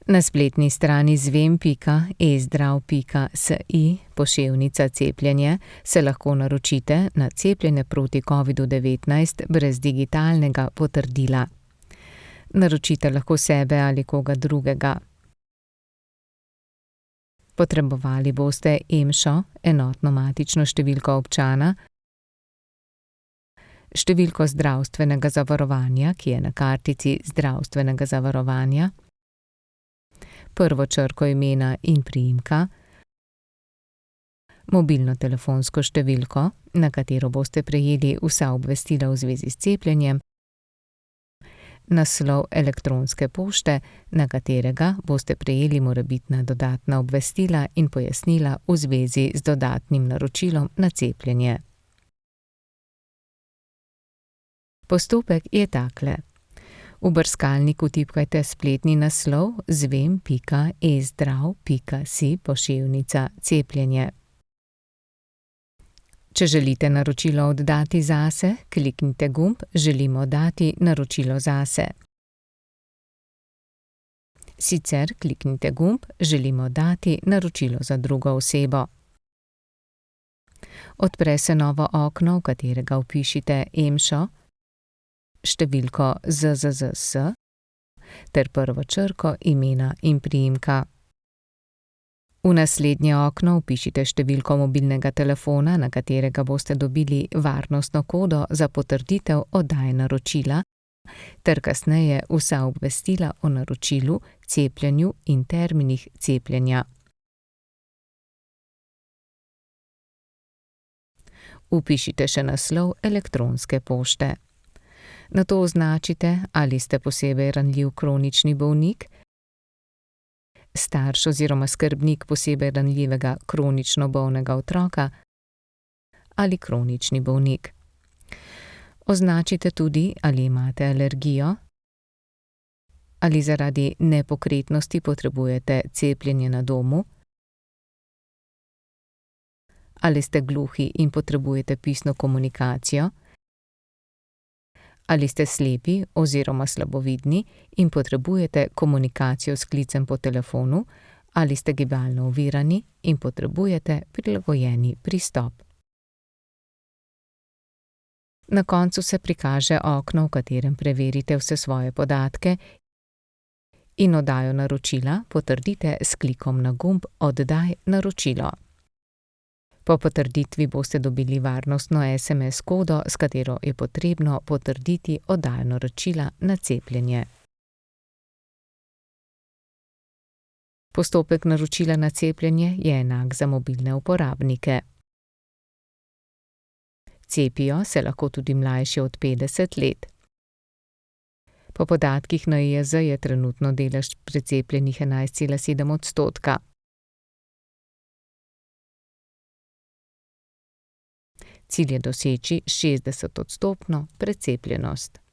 Na spletni strani zvem.ezdrav.si/cepljenje se lahko naročite na cepljenje proti covidu-19 brez digitalnega potrdila. Naročite lahko sebe ali koga drugega. Potrebovali boste EMŠO, enotno matično številko občana, številko zdravstvenega zavarovanja, ki je na kartici zdravstvenega zavarovanja, prvo črko imena in priimka, mobilno telefonsko številko, na katero boste prejeli vsa obvestila v zvezi s cepljenjem, naslov elektronske pošte, na katerega boste prejeli morebitna dodatna obvestila in pojasnila v zvezi z dodatnim naročilom na cepljenje. Postopek je takle. V brskalniku tipkajte spletni naslov zvem.ezdrav.si/cepljenje. Če želite naročilo oddati zase, kliknite gumb Želim oddati naročilo zase. Sicer kliknite gumb Želim oddati naročilo za drugo osebo. Odpre se novo okno, v katerega vpišite EMŠO, številko ZZZS ter prvo črko imena in priimka. V naslednje okno vpišite številko mobilnega telefona, na katerega boste dobili varnostno kodo za potrditev oddaje naročila, ter kasneje vsa obvestila o naročilu, cepljenju in terminih cepljenja. Vpišite še naslov elektronske pošte. Nato označite, ali ste posebej ranljiv kronični bolnik, starš oziroma skrbnik posebej ranljivega kronično bolnega otroka ali kronični bolnik. Označite tudi, ali imate alergijo, ali zaradi nepokretnosti potrebujete cepljenje na domu, ali ste gluhi in potrebujete pisno komunikacijo, ali ste slepi oziroma slabovidni in potrebujete komunikacijo s klicem po telefonu, ali ste gibalno ovirani in potrebujete prilagojeni pristop. Na koncu se prikaže okno, v katerem preverite vse svoje podatke in oddajo naročila potrdite s klikom na gumb Oddaj naročilo. Po potrditvi boste dobili varnostno SMS kodo, s katero je potrebno potrditi oddajo naročila na cepljenje. Postopek naročila na cepljenje je enak za mobilne uporabnike. Cepijo se lahko tudi mlajši od 50 let. Po podatkih NIJZ je trenutno delež precepljenih 11,7%. Cilj je doseči 60% precepljenost.